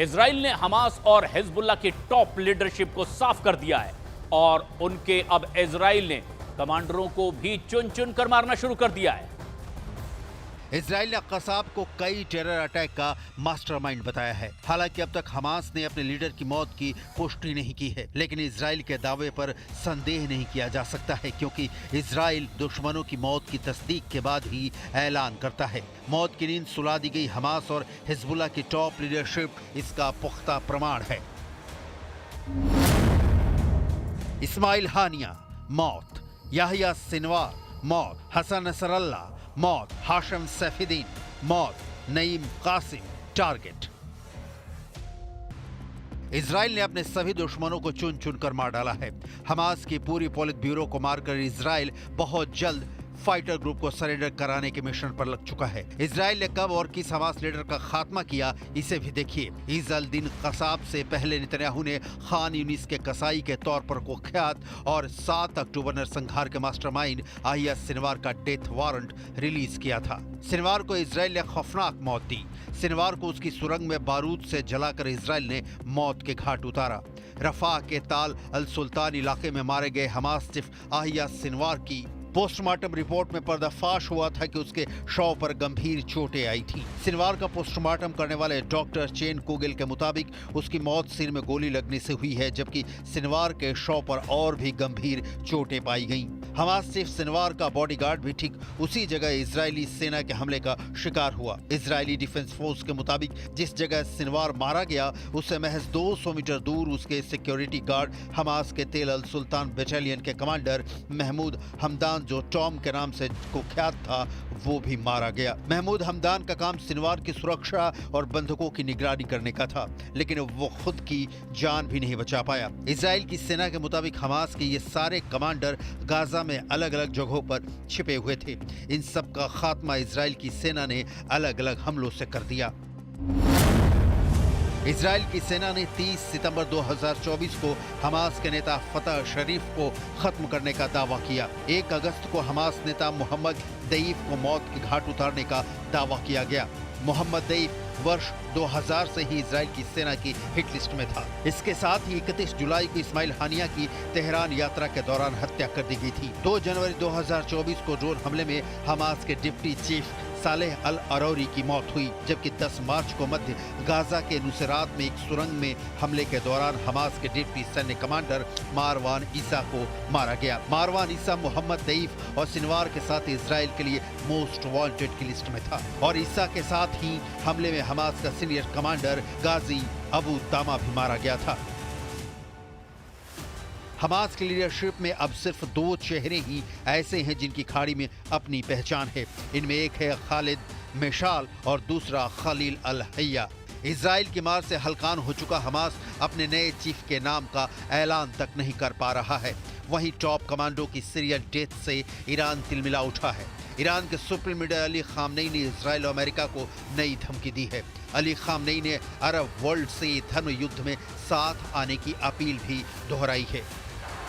Israel ने Hamas और Hezbollah की टॉप लीडरशिप को साफ कर दिया है और उनके अब इजराइल ने कमांडरों को भी चुन चुन कर मारना शुरू कर दिया है। इजराइल ने कसाब को कई टेरर अटैक का मास्टरमाइंड बताया है। हालांकि अब तक हमास ने अपने लीडर की मौत की पुष्टि नहीं की है, लेकिन इजराइल के दावे पर संदेह नहीं किया जा सकता है, क्योंकि इजराइल दुश्मनों की मौत की तस्दीक के बाद ही ऐलान करता है। मौत की नींद सुला दी गई हमास और हिजबुल्लाह की टॉप लीडरशिप इसका पुख्ता प्रमाण है। इस्माइल हानिया मौत, याहिया सिनवार मौत, हसन नसरल्ला मौत, हाशिम सैफुद्दीन मौत, नईम कासिम टारगेट। इजराइल ने अपने सभी दुश्मनों को चुन चुन कर मार डाला है। हमास की पूरी पॉलिट ब्यूरो को मारकर इजराइल बहुत जल्द फाइटर ग्रुप को सरेंडर कराने के मिशन पर लग चुका है। इजराइल ने कब और किस हमास लीडर का खात्मा किया, इसे भी देखिए। ईद अल दिन कसाब से पहले नेतन्याहू ने खान यूनिस के कसाई के तौर पर कुख्यात और 7 अक्टूबर नरसंहार के मास्टरमाइंड याहिया सिनवार का डेथ वारंट रिलीज किया था। सिनवार को इजराइल ने खौफनाक मौत दी। सिनवार को उसकी सुरंग में बारूद से जलाकर इजराइल ने मौत के घाट उतारा। रफा के ताल अल सुल्तान इलाके में मारे गए हमास चीफ याहिया सिनवार की पोस्टमार्टम रिपोर्ट में पर्दाफाश हुआ था कि उसके शव पर गंभीर चोटें आई थी। सिनवार का पोस्टमार्टम करने वाले डॉक्टर चेन कोगिल के मुताबिक उसकी मौत सिर में गोली लगने से हुई है, जबकि सिनवार के शव पर और भी गंभीर चोटें पाई गईं। हमास चीफ सिनवार का बॉडीगार्ड भी ठीक उसी जगह इजरायली सेना के हमले का शिकार हुआ। इजरायली डिफेंस फोर्स के मुताबिक जिस जगह सिनवार मारा गया उससे महज 200 मीटर दूर उसके सिक्योरिटी गार्ड हमास के तेल अल सुल्तान बटालियन के कमांडर महमूद हमदान, जो टॉम के नाम से कुख्यात था, वो भी मारा गया। महमूद हमदान का काम सिनवार की सुरक्षा और बंधकों की निगरानी करने का था, लेकिन वो खुद की जान भी नहीं बचा पाया। इजराइल की सेना के मुताबिक हमास के ये सारे कमांडर गाजा में अलग अलग जगहों पर छिपे हुए थे। इन सब का खात्मा इजराइल की सेना ने अलग अलग हमलों से कर दिया। इजराइल की सेना ने 30 सितंबर 2024 को हमास के नेता फतह शरीफ को खत्म करने का दावा किया। 1 अगस्त को हमास नेता मोहम्मद दईफ को मौत के घाट उतारने का दावा किया गया। मोहम्मद दईफ वर्ष 2000 से ही इजराइल की सेना की हिट लिस्ट में था। इसके साथ ही 31 जुलाई को इस्माइल हानिया की तेहरान यात्रा के दौरान हत्या कर दी गई थी। 2 जनवरी 2024 को ड्रोन हमले में हमास के डिप्टी चीफ सालेह अल अरौरी की मौत हुई, जबकि 10 मार्च को मध्य गाजा के नुसरात में एक सुरंग में हमले के दौरान हमास के डिप्टी सैन्य कमांडर मारवान ईसा को मारा गया। मारवान ईसा मोहम्मद दईफ और सिनवार के साथ इजराइल के लिए मोस्ट वांटेड की लिस्ट में था, और ईसा के साथ ही हमले में हमास का सीनियर कमांडर गाजी अबू तामा भी मारा गया था। हमास की लीडरशिप में अब सिर्फ 2 चेहरे ही ऐसे हैं जिनकी खाड़ी में अपनी पहचान है। इनमें एक है खालिद मेशाल और दूसरा खलील अल हैया। इजराइल की मार से हलकान हो चुका हमास अपने नए चीफ के नाम का ऐलान तक नहीं कर पा रहा है। वहीं टॉप कमांडो की सीरियस डेथ से ईरान तिलमिला उठा है। ईरान के सुप्रीम लीडर अली खामनेई ने इजराइल और अमेरिका को नई धमकी दी है। अली खामनेई ने अरब वर्ल्ड से धर्म युद्ध में साथ आने की अपील भी दोहराई है।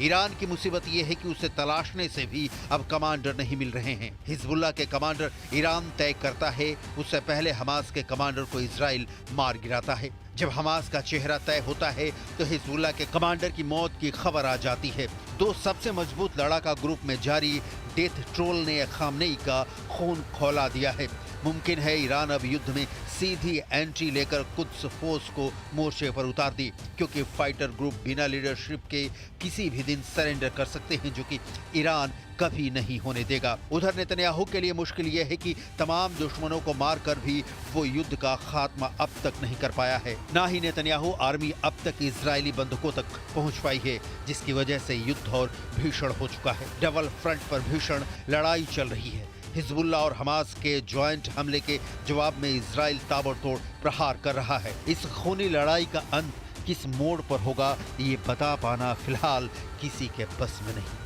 ईरान की मुसीबत यह है कि उसे तलाशने से भी अब कमांडर नहीं मिल रहे हैं। हिजबुल्लाह के कमांडर ईरान तय करता है, उससे पहले हमास के कमांडर को इजराइल मार गिराता है। जब हमास का चेहरा तय होता है तो हिजबुल्लाह के कमांडर की मौत की खबर आ जाती है। 2 सबसे मजबूत लड़ाका ग्रुप में जारी डेथ ट्रोल ने खामनेई का खून खौला दिया है। मुमकिन है ईरान अब युद्ध में सीधी एंट्री लेकर कुद्स फोर्स को मोर्चे पर उतार दी, क्योंकि फाइटर ग्रुप बिना लीडरशिप के किसी भी दिन सरेंडर कर सकते हैं, जो कि ईरान कभी नहीं होने देगा। उधर नेतन्याहू के लिए मुश्किल यह है कि तमाम दुश्मनों को मारकर भी वो युद्ध का खात्मा अब तक नहीं कर पाया है। ना ही नेतन्याहू आर्मी अब तक इजरायली बंधकों तक पहुंच पाई है, जिसकी वजह से युद्ध और भीषण हो चुका है। डबल फ्रंट पर भीषण लड़ाई चल रही है। हिजबुल्लाह और हमास के ज्वाइंट हमले के जवाब में इजराइल ताबड़तोड़ प्रहार कर रहा है। इस खूनी लड़ाई का अंत किस मोड़ पर होगा, ये बता पाना फिलहाल किसी के बस में नहीं।